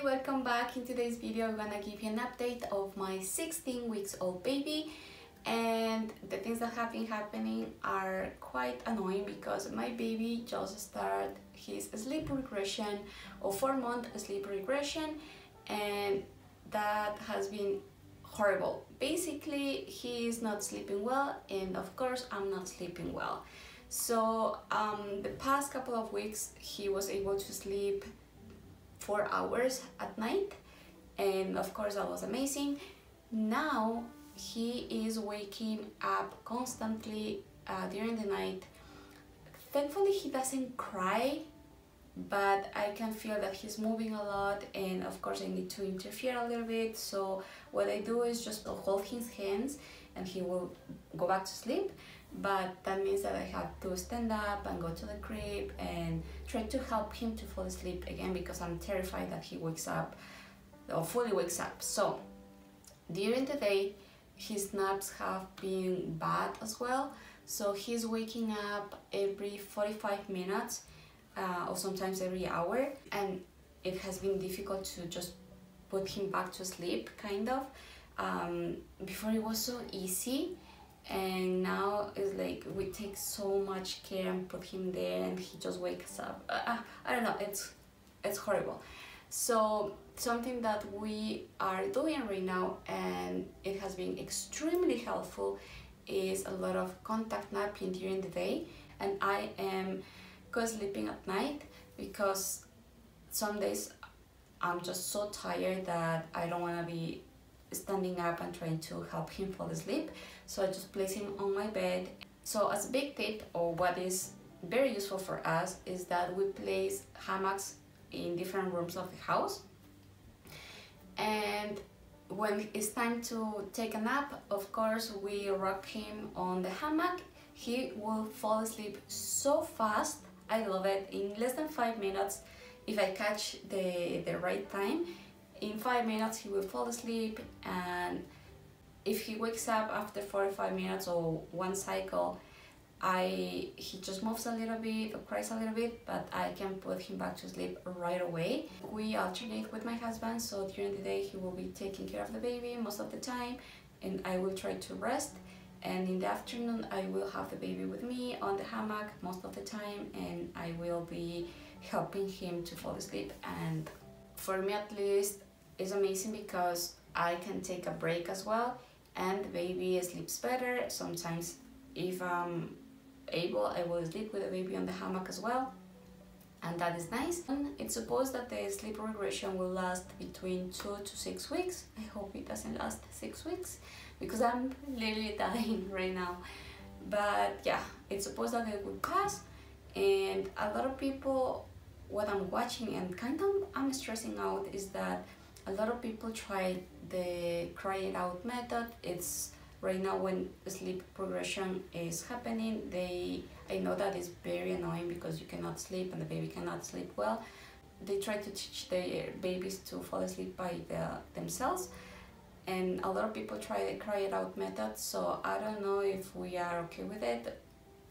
welcome back. In today's video I'm gonna give you an update of my 16 weeks old baby, and the things that have been happening are quite annoying because my baby just started his sleep regression or 4-month sleep regression, and that has been horrible. Basically he is not sleeping well, and of course I'm not sleeping well. So the past couple of weeks he was able to sleep 4 hours at night, and of course that was amazing. Now he is waking up constantly during the night. Thankfully he doesn't cry, but I can feel that he's moving a lot, and of course I need to interfere a little bit. So what I do is just hold his hands and he will go back to sleep, but that means that I have to stand up and go to the crib and try to help him to fall asleep again, because I'm terrified that he wakes up or fully wakes up. So during the day his naps have been bad as well, so he's waking up every 45 minutes or sometimes every hour, and it has been difficult to just put him back to sleep, kind of. Before it was so easy, and now it's like we take so much care and put him there and he just wakes up. I don't know, it's horrible. So something that we are doing right now, and it has been extremely helpful, is a lot of contact napping during the day, and I am co-sleeping at night because some days I'm just so tired that I don't want to be standing up and trying to help him fall asleep, so I just place him on my bed. So as a big tip, or what is very useful for us, is that we place hammocks in different rooms of the house, and when it's time to take a nap, of course we rock him on the hammock. He will fall asleep so fast, I love it. In less than 5 minutes, if I catch the right time, in 5 minutes he will fall asleep. And if he wakes up after 45 minutes or one cycle, he just moves a little bit or cries a little bit, but I can put him back to sleep right away. We alternate with my husband, so during the day he will be taking care of the baby most of the time, and I will try to rest. And in the afternoon I will have the baby with me on the hammock most of the time, and I will be helping him to fall asleep. And for me at least, it's amazing because I can take a break as well, and the baby sleeps better. Sometimes if I'm able, I will sleep with the baby on the hammock as well, and that is nice. And it's supposed that the sleep regression will last between 2 to 6 weeks. I hope it doesn't last 6 weeks because I'm literally dying right now. But yeah, it's supposed that it will pass. And a lot of people, what I'm watching and kind of I'm stressing out, is that a lot of people try the cry it out method. It's right now when sleep progression is happening, I know that is very annoying because you cannot sleep and the baby cannot sleep well. They try to teach their babies to fall asleep by themselves, and a lot of people try the cry it out method. So I don't know if we are okay with it.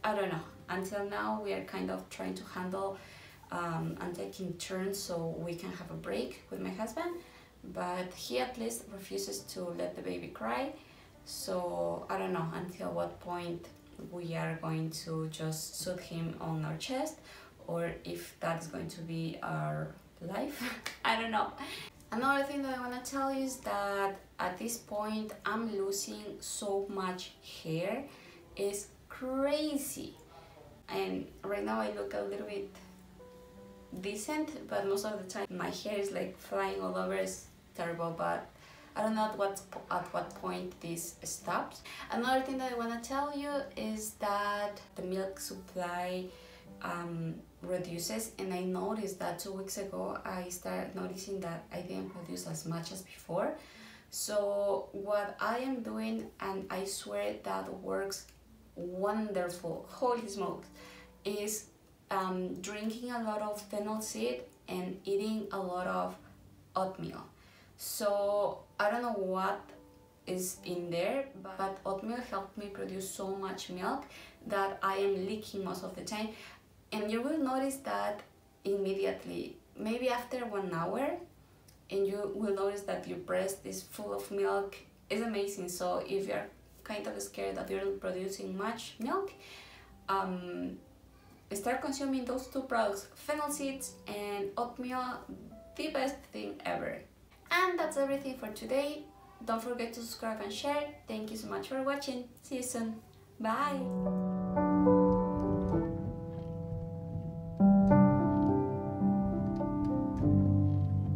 I don't know. Until now we are kind of trying to handle and taking turns so we can have a break with my husband, but he at least refuses to let the baby cry. So I don't know until what point we are going to just soothe him on our chest, or if that is going to be our life. I don't know. Another thing that I want to tell you is that at this point I'm losing so much hair. It's crazy, and right now I look a little bit decent, but most of the time my hair is like flying all over. It's terrible, but I don't know at what point this stops. Another thing that I want to tell you is that the milk supply reduces, and I noticed that 2 weeks ago I started noticing that I didn't produce as much as before. So what I am doing, and I swear that works wonderful, holy smokes, is drinking a lot of fennel seed and eating a lot of oatmeal. So I don't know what is in there, but oatmeal helped me produce so much milk that I am leaking most of the time. And you will notice that immediately, maybe after 1 hour, and you will notice that your breast is full of milk. It's amazing. So if you're kind of scared that you're not producing much milk, start consuming those two products, fennel seeds and oatmeal, the best thing ever. And that's everything for today. Don't forget to subscribe and share. Thank you so much for watching. See you soon. Bye.